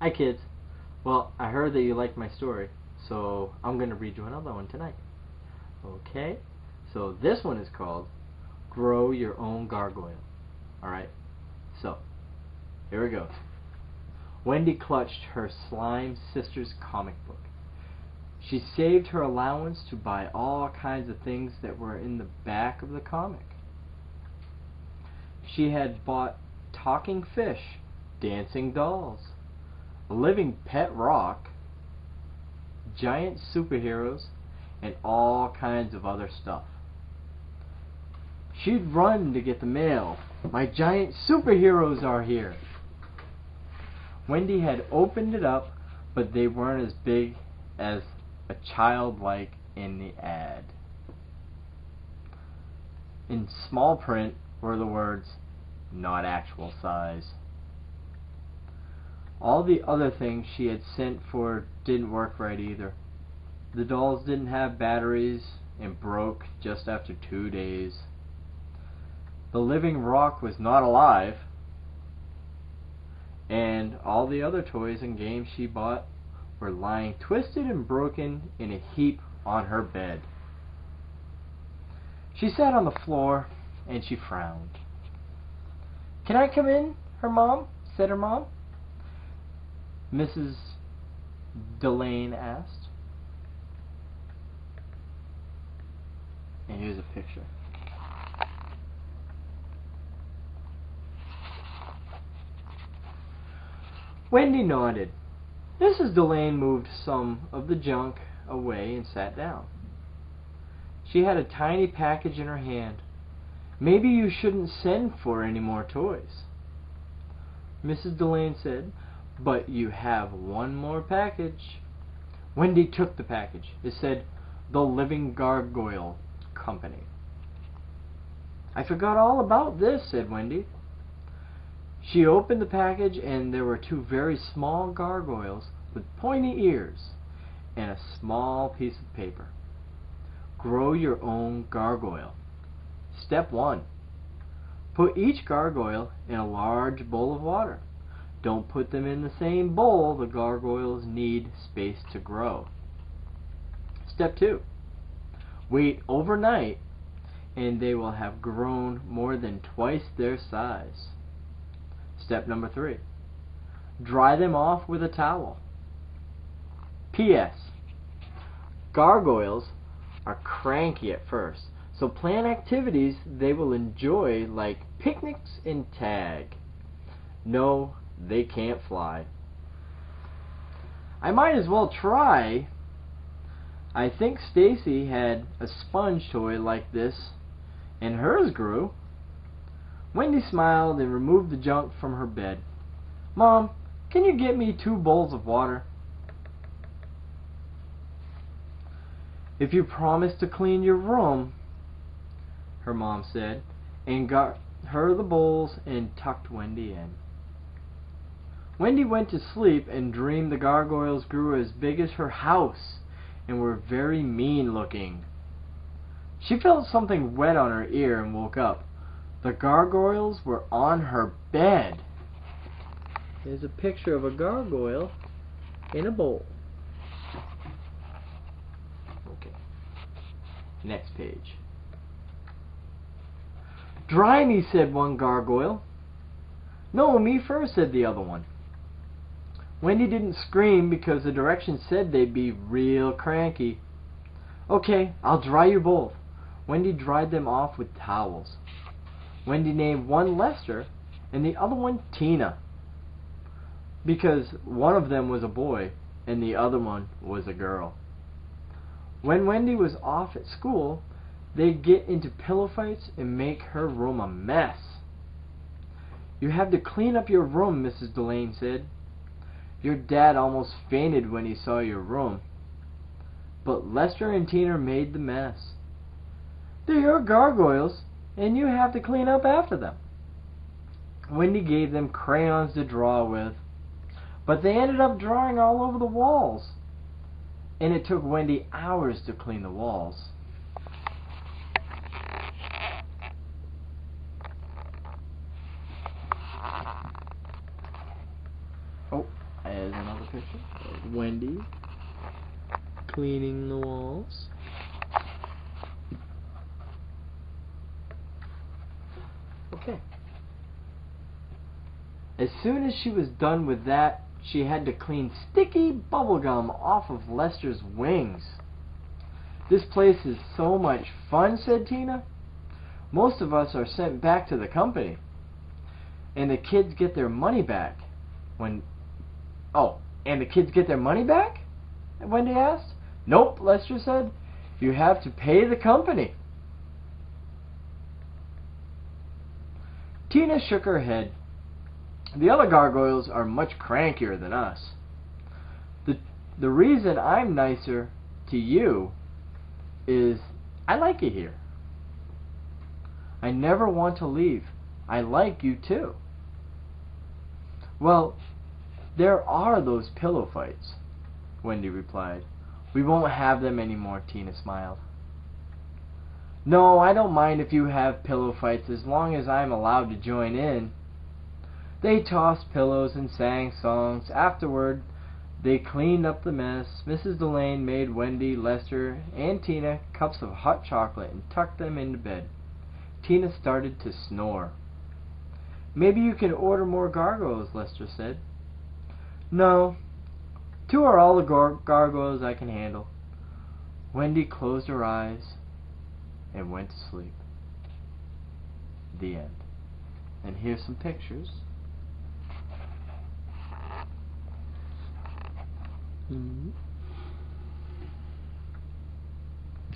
Hi kids. Well, I heard that you liked my story, so I'm going to read you another one tonight. Okay? So this one is called Grow Your Own Gargoyle. Alright? So, here we go. Wendy clutched her slime sister's comic book. She saved her allowance to buy all kinds of things that were in the back of the comic. She had bought talking fish, dancing dolls, a living pet rock, giant superheroes, and all kinds of other stuff. She'd run to get the mail. My giant superheroes are here. Wendy had opened it up, but they weren't as big as a child like in the ad. In small print were the words, "Not actual size." All the other things she had sent for didn't work right either. The dolls didn't have batteries and broke just after 2 days. The living rock was not alive, and all the other toys and games she bought were lying twisted and broken in a heap on her bed. She sat on the floor and she frowned. "Can I come in, said her mom. Mrs. Delane asked. And here's a picture. Wendy nodded. Mrs. Delane moved some of the junk away and sat down. She had a tiny package in her hand. "Maybe you shouldn't send for any more toys," Mrs. Delane said, "but you have one more package." Wendy took the package. It said, "The Living Gargoyle Company." "I forgot all about this," said Wendy. She opened the package and there were 2 very small gargoyles with pointy ears and a small piece of paper. Grow your own gargoyle. Step 1. Put each gargoyle in a large bowl of water. Don't put them in the same bowl. The gargoyles need space to grow. Step 2. Wait overnight and they will have grown more than twice their size. Step number 3. Dry them off with a towel. P.S. Gargoyles are cranky at first, so plan activities they will enjoy like picnics and tag. No, they can't fly. I might as well try. I think Stacy had a sponge toy like this and hers grew. Wendy smiled and removed the junk from her bed. "Mom, can you get me 2 bowls of water?" "If you promise to clean your room," her mom said, and got her the bowls and tucked Wendy in. Wendy went to sleep and dreamed the gargoyles grew as big as her house and were very mean looking. She felt something wet on her ear and woke up. The gargoyles were on her bed. There's a picture of a gargoyle in a bowl. Okay. Next page. "Dry me," said one gargoyle. "No, me first," said the other one. Wendy didn't scream because the directions said they'd be real cranky. "Okay, I'll dry you both." Wendy dried them off with towels. Wendy named one Lester and the other one Tina, because one of them was a boy and the other one was a girl. When Wendy was off at school, they'd get into pillow fights and make her room a mess. "You have to clean up your room," Mrs. Delane said. "Your dad almost fainted when he saw your room." But Lester and Tina made the mess. "They're your gargoyles, and you have to clean up after them." Wendy gave them crayons to draw with, but they ended up drawing all over the walls, and it took Wendy hours to clean the walls. Oh, there's picture of Wendy cleaning the walls. Okay. As soon as she was done with that, she had to clean sticky bubblegum off of Lester's wings. This place is so much fun, said Tina. Most of us are sent back to the company. And the kids get their money back. And the kids get their money back? Wendy asked. Nope, Lester said. You have to pay the company. Tina shook her head. The other gargoyles are much crankier than us. The reason I'm nicer to you is I like you here. I never want to leave. I like you too. Well, there are those pillow fights, Wendy replied. We won't have them anymore, Tina smiled. No, I don't mind if you have pillow fights as long as I'm allowed to join in. They tossed pillows and sang songs. Afterward, they cleaned up the mess. Mrs. Delane made Wendy, Lester, and Tina cups of hot chocolate and tucked them into bed. Tina started to snore. Maybe you can order more gargoyles, Lester said. No, 2 are all the gargoyles I can handle. Wendy closed her eyes and went to sleep. The end. And here's some pictures.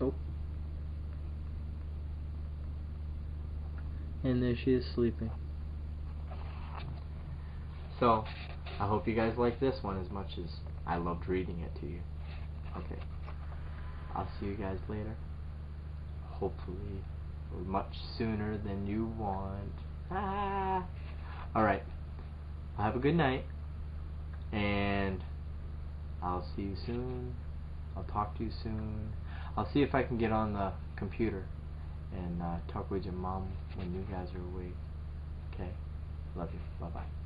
Oh. And there she is sleeping. So, I hope you guys like this one as much as I loved reading it to you. Okay. I'll see you guys later. Hopefully, much sooner than you want. Alright. Have a good night. And I'll see you soon. I'll talk to you soon. I'll see if I can get on the computer and talk with your mom when you guys are awake. Okay? Love you. Bye-bye.